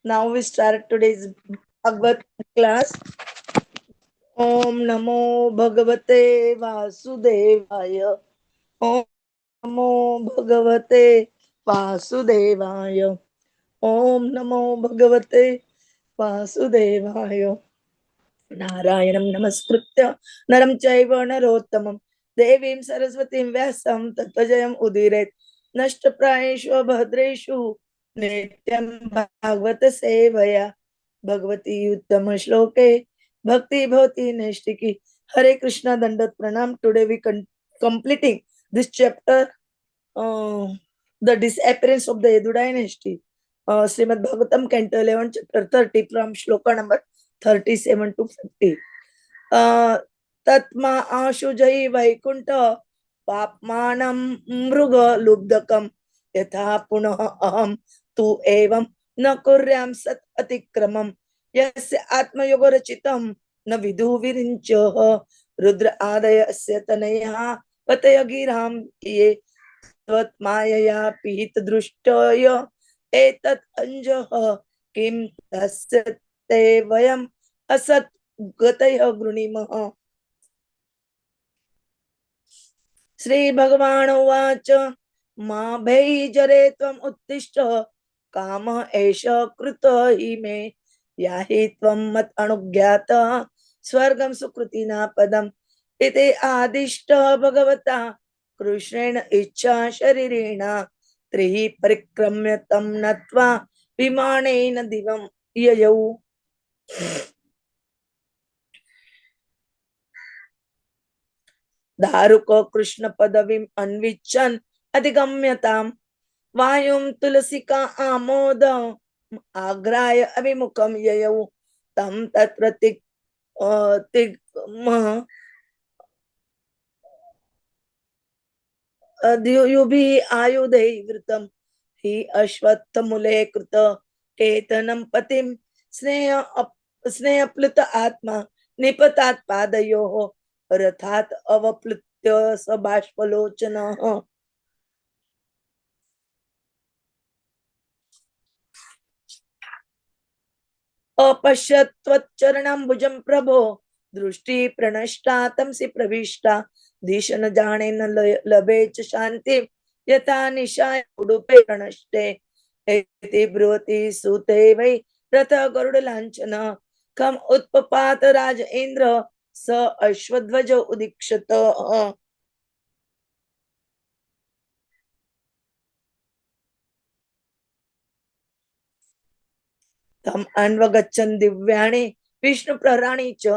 Now we start today's Bhagavad class. Om Namo Bhagavate Vasudevaya. Om Namo Bhagavate Vasudevaya. Om Namo Bhagavate Vasudevaya. Narayanam Namaskritya Naram Chaiva Narottamam Devim Saraswatim Vyasam Tatvajayam Udiret Nashtaprayeshu Bhadreshu Nityam Bhagavata Sevaya Bhagavati Uttama Shloke Bhakti Bhavati Neshtiki. Hare Krishna Dandat Pranam. Today we completing this chapter, uh, the disappearance of the Yadu dynasty. Srimad Bhagavatam, Canto 11, chapter 30, from shloka number 37 to 50. Tatma आशु जय वैकुंठ पापमानं मृग लुब्धकम यथा पुनः अहम तु एवं न कुर्याम सत अतिक्रमम यस्य आत्मयोग रचितम न विदु विरिंच रुद्र आदय अस्य तनया पतय गिराम ये त्वत्मायया पीत दृष्टय एतत् अंजः किं तस्य ते वयम् असत् गतयः गृणीमः. श्री भगवान उवाच मा भैजरे त्वम् उत्तिष्ठ काम एष कृत हि मे याहि त्वं मत् अनुज्ञात स्वर्गं सुकृतिना पदम् इति आदिष्ट भगवता कृष्णेन इच्छा शरीरेण त्रिः परिक्रम्य तं नत्वा विमानेन दिवं ययौ. दारुको कृष्ण पदवीं अन्विच्छन् अधिगम्यताम् वायुं तुलसिका आमोद आग्राय अभिमुखं ययौ तं तत्र युभिः आयुधैः वृतं हि अश्वत्थमूले कृत केतनं पतिं स्नेहप्लुत आत्मा निपतात् पादयोः रथात् अवप्लुत्य स बाष्पलोचनः. अपश्यत्वच्चरणम्बुजं प्रभो दृष्टि प्रणष्टा तमसि प्रविष्टा दिश न जाने न लभे च शांति यथा निशाय उडुपे प्रणष्टे इति ब्रुवति सुते वै रथ गरुड लांछन कम उत्पपात राज इंद्र स अश्वध्वज उदीक्षत. तम अन्वगच्छन् दिव्याणि विष्णु प्रहराणि च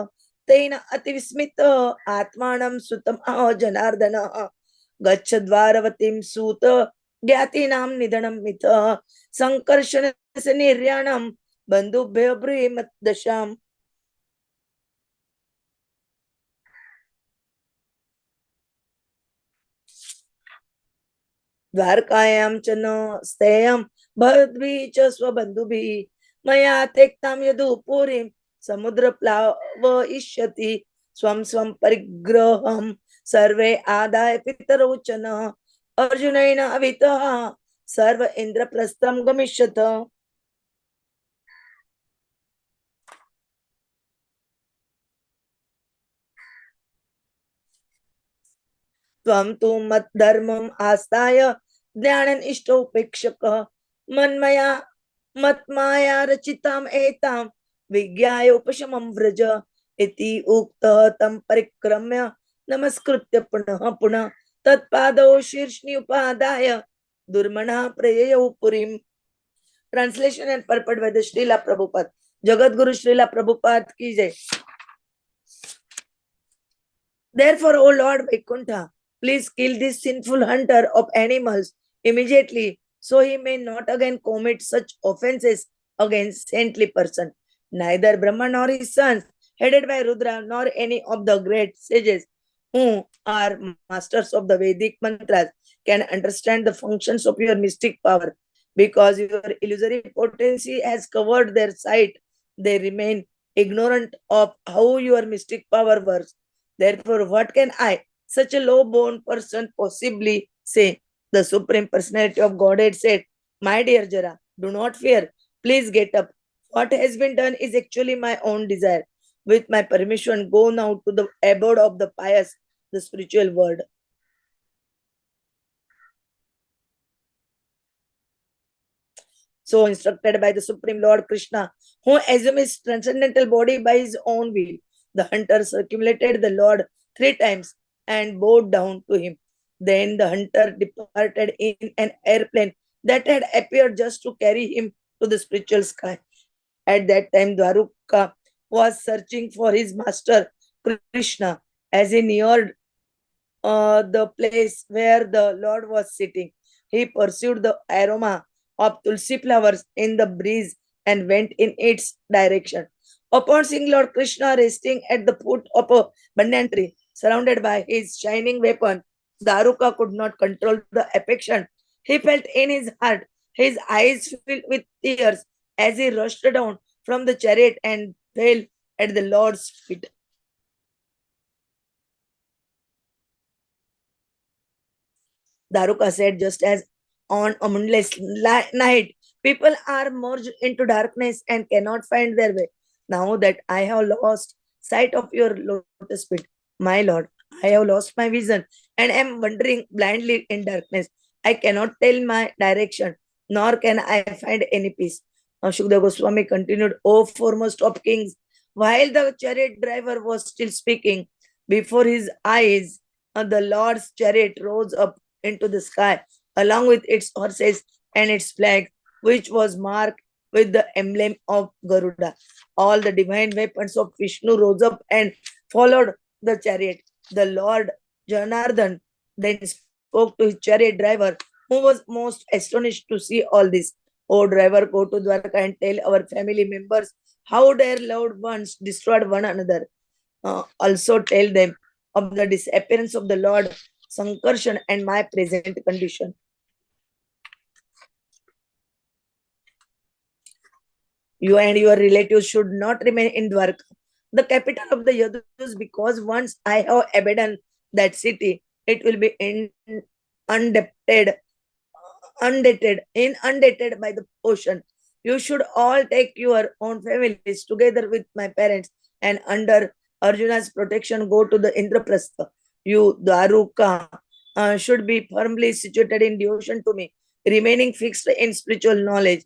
तेन अतिविस्मित आत्मानं सुतम आह जनार्दन गच्छ द्वारवतीं सूत ज्ञातीनां निधनं मिथ संकर्षण से निर्याणं बंधुभ्य ब्रूहिमत् दशाम्. द्वारकायां च न स्थेयं भवद्भिः च स्वबन्धुभिः मया त्यक्तां यदुपुरीं समुद्रप्लावयिष्यति स्वं स्वं परिग्रहं सर्वे आदाय पितरौ च न अर्जुनेन अवितः सर्व इन्द्रप्रस्थं गमिष्यत. त्वं तु मद्धर्मम् आस्ताय ज्ञानन् इष्टोपेक्षकः मन्मया मत्माया रचिताम् एतां विज्ञाय उपशमं व्रज इति उक्तः तं परिक्रम्य नमस्कृत्य पुनः पुनः तत्पादौ शीर्ष्णि उपादाय दुर्मणः प्रययौ पुरीम्. Translation and purport by the Srila Prabhupada. Jagat Guru Srila Prabhupada ki jai. Therefore, O Lord Vaikuntha, please kill this sinful hunter of animals immediately, so he may not again commit such offenses against saintly person. Neither Brahma nor his sons, headed by Rudra, nor any of the great sages who are masters of the Vedic mantras can understand the functions of your mystic power. Because your illusory potency has covered their sight, they remain ignorant of how your mystic power works. Therefore, what can I, such a low-born person, possibly say? The Supreme Personality of Godhead said, my dear Jara, do not fear. Please get up. What has been done is actually my own desire. With my permission, go now to the abode of the pious, the spiritual world. So instructed by the Supreme Lord Krishna, who assumed his transcendental body by his own will. The hunter circumambulated the Lord 3 times and bowed down to him. Then the hunter departed in an airplane that had appeared just to carry him to the spiritual sky. At that time, Dwaruka was searching for his master Krishna. As he neared the place where the Lord was sitting, he pursued the aroma of tulsi flowers in the breeze and went in its direction. Upon seeing Lord Krishna resting at the foot of a banyan tree, surrounded by his shining weapon, Daruka could not control the affection he felt in his heart. His eyes filled with tears as he rushed down from the chariot and fell at the Lord's feet. Daruka said, just as on a moonless night, people are merged into darkness and cannot find their way. Now that I have lost sight of your lotus feet, my lord, I have lost my vision and am wandering blindly in darkness. I cannot tell my direction, nor can I find any peace. Now, Shukdev Goswami continued, O foremost of kings, while the chariot driver was still speaking, before his eyes, the Lord's chariot rose up into the sky, along with its horses and its flag, which was marked with the emblem of Garuda. All the divine weapons of Vishnu rose up and followed the chariot. The Lord Janardhan then spoke to his chariot driver, who was most astonished to see all this. O driver, go to Dwarka and tell our family members how their loved ones destroyed one another. Also tell them of the disappearance of the Lord Sankarshan and my present condition. You and your relatives should not remain in Dwarka, the capital of the Yadus, because once I have abandoned that city, it will be undebted, inundated by the ocean. You should all take your own families together with my parents and under Arjuna's protection go to the Indraprastha. You, Daruka, should be firmly situated in devotion to me, remaining fixed in spiritual knowledge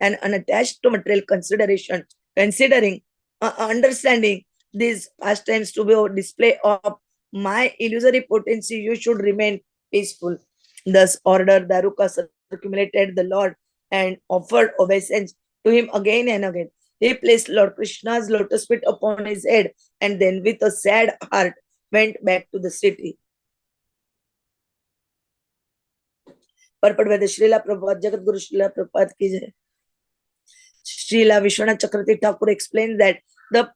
and unattached to material consideration, considering understanding these pastimes to be a display of my illusory potency, you should remain peaceful. Thus ordered, Daruka circumambulated the Lord and offered obeisance to him again and again. He placed Lord Krishna's lotus feet upon his head and then with a sad heart went back to the city. Purport by the Srila Prabhupada, Jagat Guru Srila Prabhupada ki jai. Srila Vishwanath Chakravarti Thakur explains that the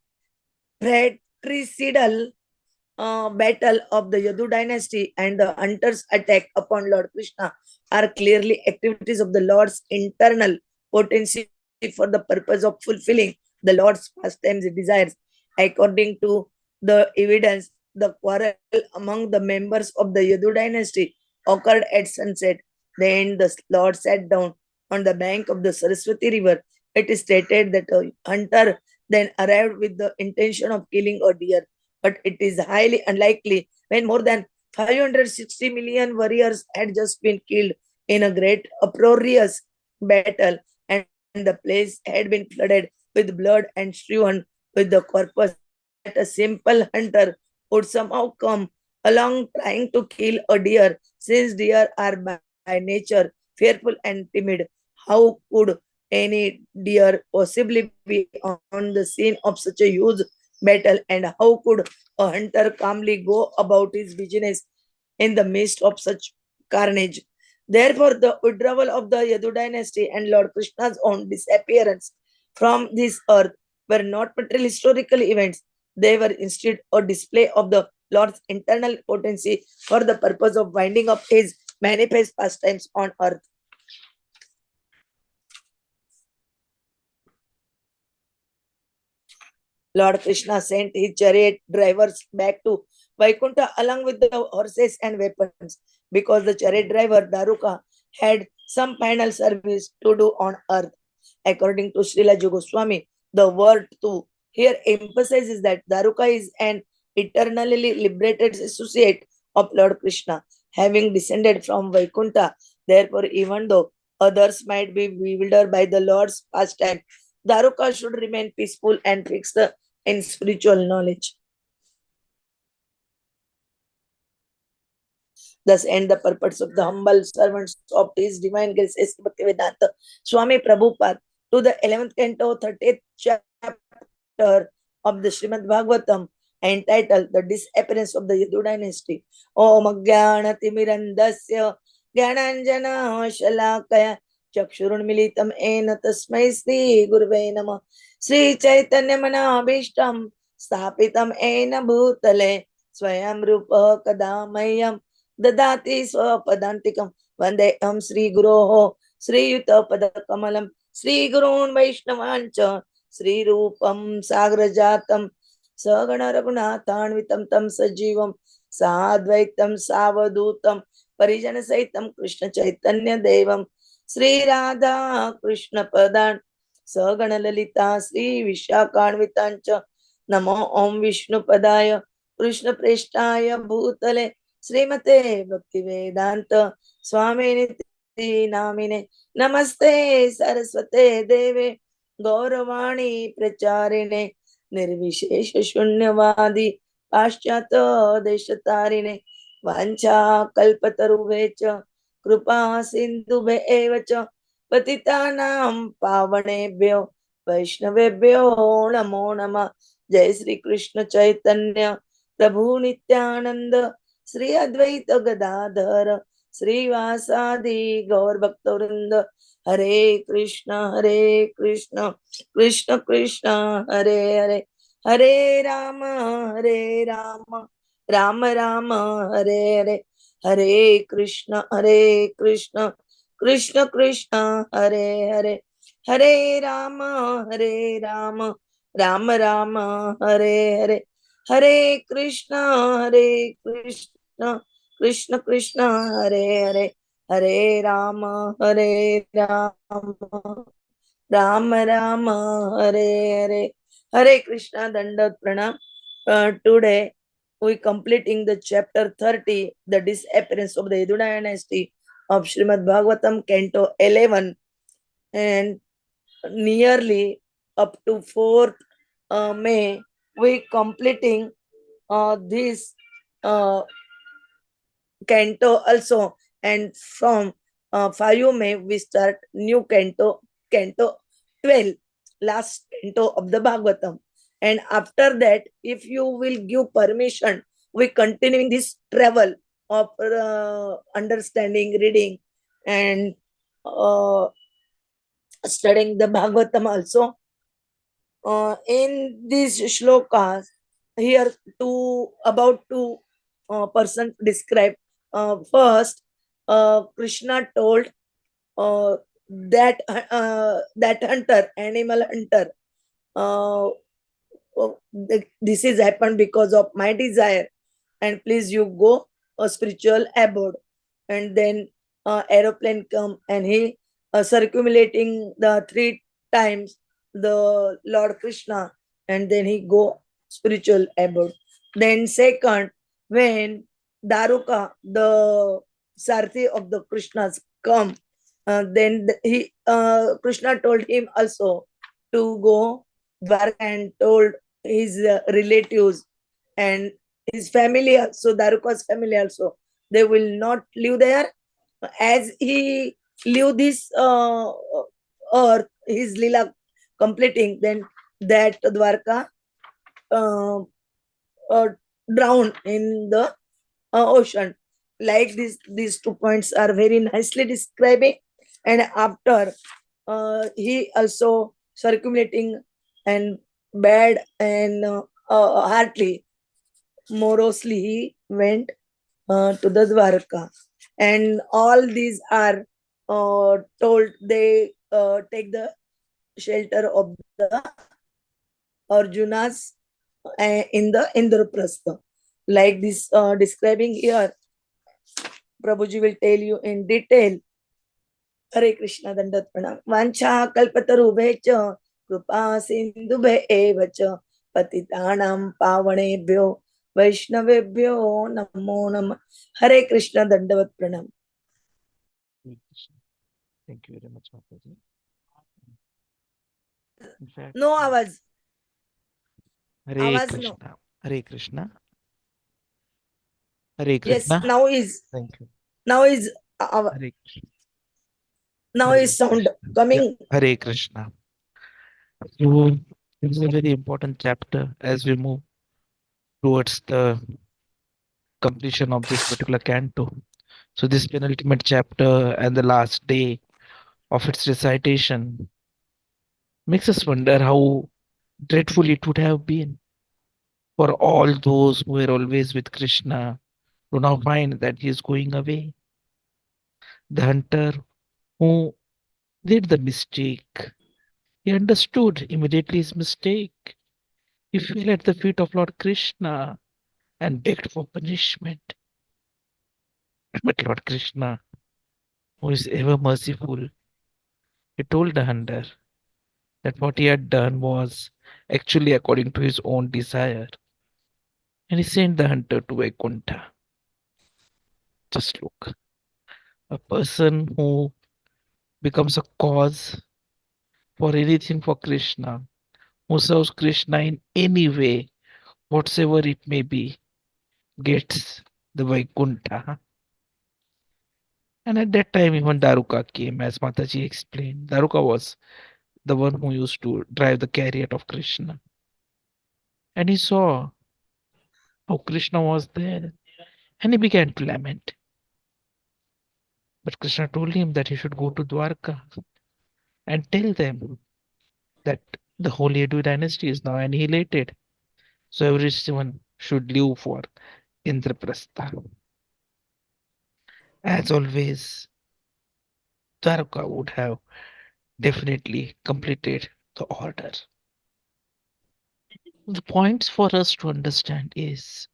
fratricidal battle of the Yadu dynasty and the hunters' attack upon Lord Krishna are clearly activities of the Lord's internal potency for the purpose of fulfilling the Lord's pastimes desires. According to the evidence, the quarrel among the members of the Yadu dynasty occurred at sunset. Then the Lord sat down on the bank of the Saraswati river. It is stated that a hunter then arrived with the intention of killing a deer, but it is highly unlikely when more than 560 million warriors had just been killed in a great uproarious battle, and the place had been flooded with blood and strewn with the corpus, that a simple hunter would somehow come along trying to kill a deer, since deer are by nature fearful and timid. How could any deer possibly be on the scene of such a huge battle, and how could a hunter calmly go about his business in the midst of such carnage? Therefore, the withdrawal of the Yadu dynasty and Lord Krishna's own disappearance from this earth were not material historical events. They were instead a display of the Lord's internal potency for the purpose of winding up his manifest pastimes on earth. Lord Krishna sent his chariot drivers back to Vaikuntha along with the horses and weapons, because the chariot driver Daruka had some final service to do on earth. According to Srila Goswami, the word to here emphasizes that Daruka is an eternally liberated associate of Lord Krishna, having descended from Vaikuntha. Therefore, even though others might be bewildered by the Lord's pastime, Daruka should remain peaceful and fixed in spiritual knowledge. Thus end the purpose of the humble servants of His Divine Grace S. Bhaktivedanta Swami Prabhupada to the 11th canto, 30th chapter of the Srimad Bhagavatam, entitled The Disappearance of the Yadu Dynasty. Om Jnana Timirandasya Jnananjana Shalakaya Chakshurunmilitam Ena Tasmai Sri Gurve Namah Sri Chaitanya Manabhishtam Sthapitam Ena Bhutale Swayam Rupa Kadamayam ददाति स्वपदान्तिकं वन्देऽहं श्रीगुरोः श्रीयुतपदकमलं श्रीगुरून् वैष्णवान् च श्रीरूपं साग्रजातं सगणरघुनाथान्वितं तं सजीवं साद्वैतं सावधूतं परिजनसहितं कृष्णचैतन्यदेवं श्रीराधा कृष्णपदान् सगणललिता श्रीविशाखान्वितां च नमो ॐ विष्णुपदाय कृष्णप्रेष्ठाय भूतले श्रीमते भक्तिवेदांत स्वामी नामिने नमस्ते सरस्वते देवे गौरवाणी प्रचारिणे निर्विशेष शून्यवादी पाश्चात देशतारिणे वाञ्छा कल्पतरुभे च कृपा सिन्धुभे एव च पतितानां पावनेभ्यो वैष्णवेभ्यो नमो नमः। जय श्री कृष्ण चैतन्य प्रभु नित्यानंद श्री अद्वैत गदाधर श्रीवासादि गौर भक्तवृंद हरे कृष्ण कृष्ण कृष्ण हरे हरे हरे राम राम राम हरे हरे हरे कृष्ण कृष्ण कृष्ण हरे हरे हरे राम राम राम हरे हरे हरे कृष्ण कृष्ण कृष्ण हरे हरे हरे राम राम राम हरे हरे हरे कृष्णा दंडवत प्रणाम. Today we completing the chapter 30, the disappearance of the Yadu dynasty of Srimad Bhagavatam canto 11, and nearly up to 4th May we completing this canto also, and from 5 May we start new canto 12, last canto of the Bhagavatam. And after that, if you will give permission, we continuing this travel of understanding, reading, and studying the Bhagavatam also. In these shlokas, here about two person described. First, Krishna told that hunter, animal hunter, uh, this is happened because of my desire, and please you go a spiritual abode. And then aeroplane come, and he circulating the 3 times the Lord Krishna, and then he go spiritual abode. Then second, when Daruka, the Sarthi of the Krishnas, come, then he Krishna told him also to go Dwarka, and told his relatives and his family also, Daruka's family also, they will not live there. As he live this earth, his lila completing, then that Dwarka uh, uh, drowned in the ocean. Like this, these 2 points are very nicely describing. And after he also circulating and bad and heartily, morosely he went to the Dwarka. And all these are told, they take the shelter of the Arjunas in the Indraprastha. Like this describing here, Prabhuji will tell you in detail हरे कृष्ण दंडवत प्रणाम। वांछा कल्पतरुभ्यश्च कृपा सिन्धुभ्य एव च पतितानां पावनेभ्यो वैष्णवेभ्यो नमो नमः। हरे कृष्ण दंडवत प्रणाम। Hare Krishna. Thank you very much, Mataji. In fact, no आवाज, Hare आवाज no. Krishna, Hare Krishna, Hare Yes, Krishna. Thank you. now is Hare Krishna, now Hare is sound Krishna. Yeah, coming. Hare Krishna. So, this is a very important chapter as we move towards the completion of this particular canto. So, this penultimate chapter and the last day of its recitation makes us wonder how dreadful it would have been for all those who were always with Krishna to now find that he is going away. The hunter who did the mistake, he understood immediately his mistake. He fell at the feet of Lord Krishna and begged for punishment. But Lord Krishna, who is ever merciful, he told the hunter that what he had done was actually according to his own desire. And he sent the hunter to Vaikuntha. Just look, a person who becomes a cause for anything for Krishna, who serves Krishna in any way, whatsoever it may be, gets the Vaikuntha. And at that time, even Daruka came, as Mataji explained. Daruka was the one who used to drive the chariot of Krishna. And he saw how Krishna was there, and he began to lament. But Krishna told him that he should go to Dwarka and tell them that the whole Yadu dynasty is now annihilated. So everyone should live for Indraprastha. As always, Dwarka would have definitely completed the order. The points for us to understand is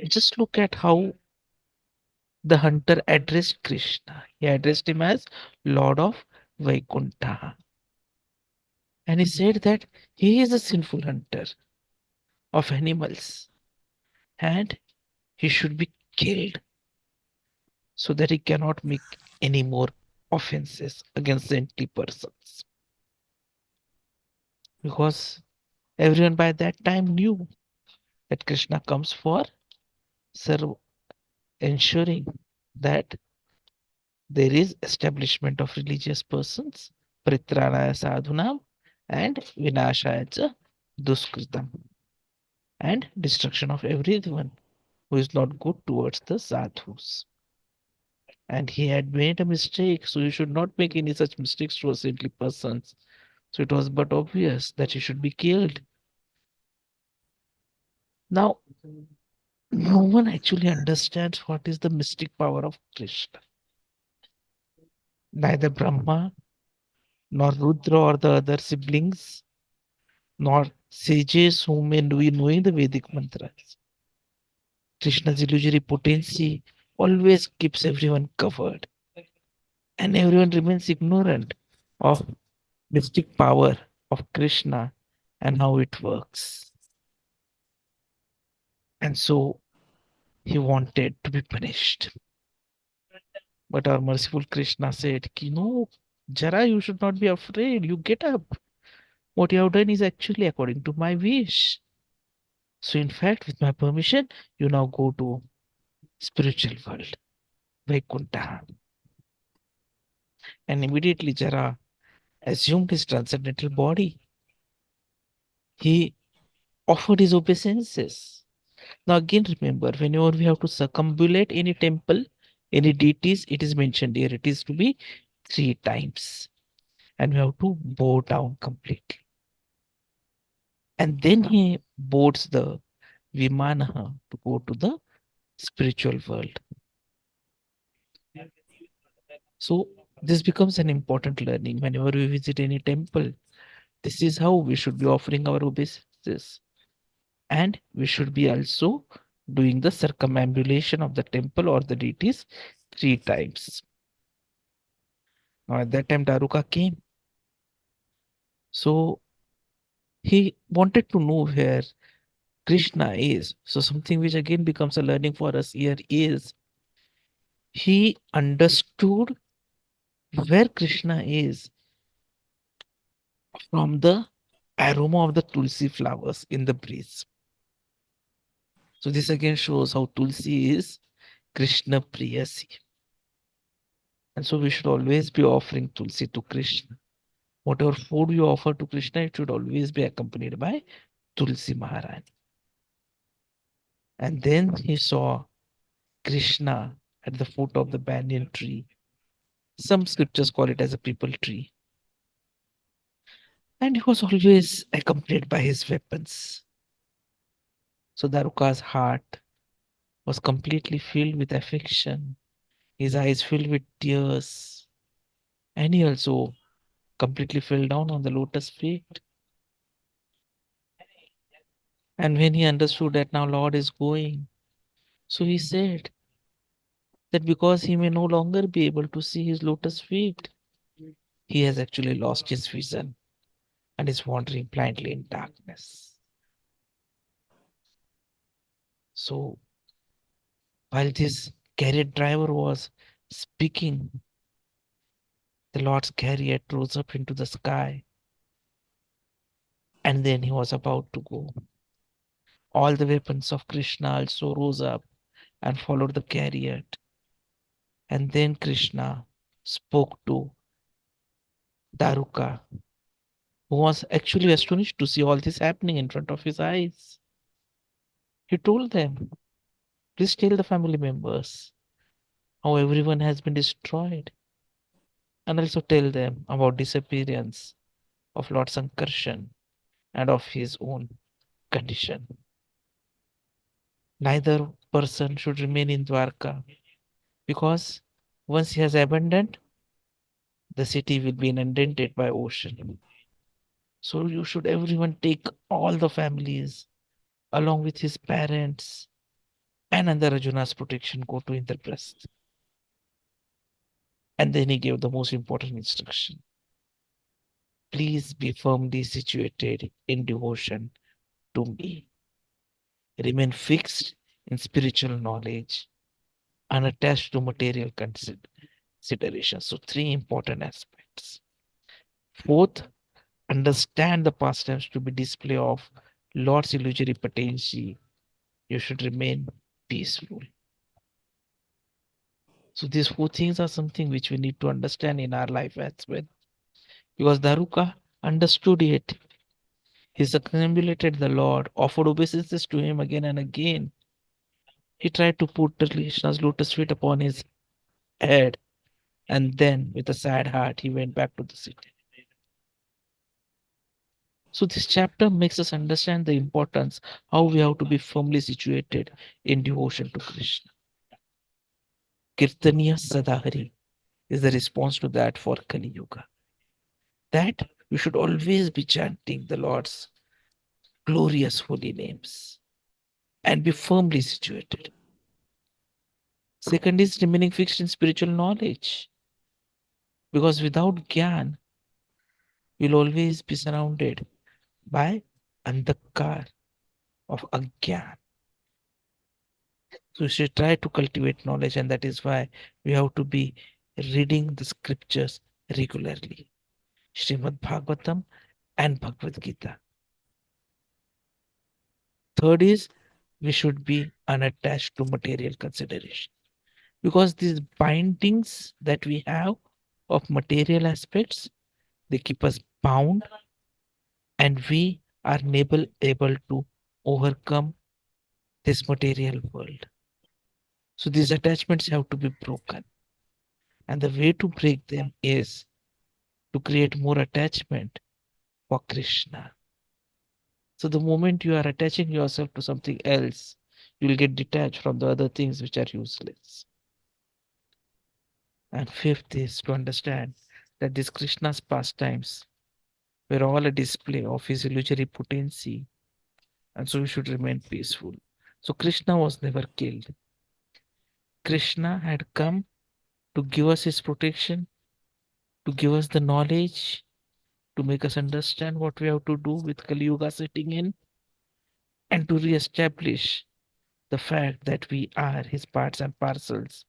just look at how the hunter addressed Krishna. He addressed him as Lord of Vaikuntha. And he said that he is a sinful hunter of animals and he should be killed so that he cannot make any more offenses against saintly persons. Because everyone by that time knew that Krishna comes for ensuring that there is establishment of religious persons, Pritranaya Sadhunam, and Vinashaya Duskritam, and destruction of everyone who is not good towards the sadhus. And he had made a mistake, so you should not make any such mistakes towards saintly persons. So it was but obvious that he should be killed. Now, no one actually understands what is the mystic power of Krishna. Neither Brahma, nor Rudra or the other siblings, nor sages who may be knowing the Vedic mantras. Krishna's illusory potency always keeps everyone covered, and everyone remains ignorant of mystic power of Krishna and how it works. And so he wanted to be punished. But our merciful Krishna said, no, Jara, you should not be afraid. You get up. What you have done is actually according to my wish. So, in fact, with my permission, you now go to spiritual world, Vaikuntha. And immediately Jara assumed his transcendental body. He offered his obeisances. Now, again, remember, whenever we have to circumambulate any temple, any deities, it is mentioned here. It is to be 3 times. And we have to bow down completely. And then he boards the Vimana to go to the spiritual world. So this becomes an important learning whenever we visit any temple. This is how we should be offering our obeisances. And we should be also doing the circumambulation of the temple or the deities 3 times. Now at that time Daruka came. So he wanted to know where Krishna is. So something which again becomes a learning for us here is he understood where Krishna is from the aroma of the tulsi flowers in the breeze. So this again shows how tulsi is Krishna Priyasi. And so we should always be offering tulsi to Krishna. Whatever food you offer to Krishna, it should always be accompanied by Tulsi Maharani. And then he saw Krishna at the foot of the banyan tree. Some scriptures call it as a people tree. And he was always accompanied by his weapons. So Daruka's heart was completely filled with affection, his eyes filled with tears, and he also completely fell down on the lotus feet. And when he understood that now Lord is going, so he said that because he may no longer be able to see his lotus feet, he has actually lost his vision and is wandering blindly in darkness. So while this chariot driver was speaking, the Lord's chariot rose up into the sky, and then he was about to go. All the weapons of Krishna also rose up and followed the chariot. And then Krishna spoke to Daruka, who was actually astonished to see all this happening in front of his eyes. He told them, please tell the family members how everyone has been destroyed, and also tell them about disappearance of Lord Sankarshan and of his own condition. Neither person should remain in Dwarka because once he has abandoned, the city will be inundated by ocean. So you should everyone take all the families along with his parents and under Arjuna's protection go to Indraprasth. And then he gave the most important instruction. Please be firmly situated in devotion to me. Remain fixed in spiritual knowledge, unattached to material considerations. So, three important aspects. Fourth, understand the pastimes to be display of Lord's illusory potency. You should remain peaceful. So, these four things are something which we need to understand in our life as well. Because Daruka understood it. He circumambulated the Lord, offered obeisances to him again and again. He tried to put Krishna's lotus feet upon his head, and then, with a sad heart, he went back to the city. So, this chapter makes us understand the importance how we have to be firmly situated in devotion to Krishna. Kirtaniya Sadahari is the response to that for Kali Yuga. That we should always be chanting the Lord's glorious holy names and be firmly situated. Second is remaining fixed in spiritual knowledge. Because without Gyan, you'll always be surrounded by Andhakar of Agyan. So we should try to cultivate knowledge, and that is why we have to be reading the scriptures regularly. Srimad Bhagavatam and Bhagavad Gita. Third is we should be unattached to material consideration. Because these bindings that we have of material aspects, they keep us bound and we are able to overcome this material world. So these attachments have to be broken. And the way to break them is to create more attachment for Krishna. So the moment you are attaching yourself to something else, you will get detached from the other things which are useless. And fifth is to understand that these Krishna's pastimes were all a display of his illusory potency, and so we should remain peaceful. So Krishna was never killed. Krishna had come to give us his protection, to give us the knowledge, to make us understand what we have to do with Kali Yuga setting in, and to re-establish the fact that we are his parts and parcels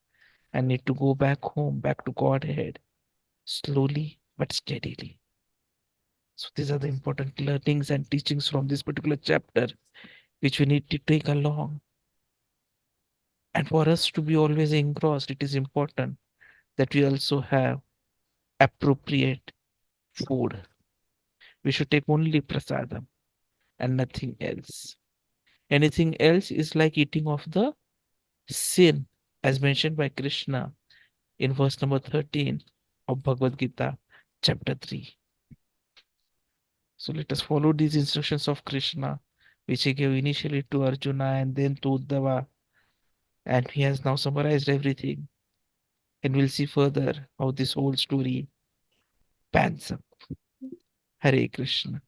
and need to go back home, back to Godhead, slowly but steadily. So these are the important learnings and teachings from this particular chapter, which we need to take along. And for us to be always engrossed, it is important that we also have appropriate food. We should take only prasadam and nothing else. Anything else is like eating of the sin, as mentioned by Krishna in verse number 13 of Bhagavad Gita, chapter 3. So let us follow these instructions of Krishna, which he gave initially to Arjuna and then to Uddhava, and he has now summarized everything. And we'll see further how this whole story pans up. Hare Krishna.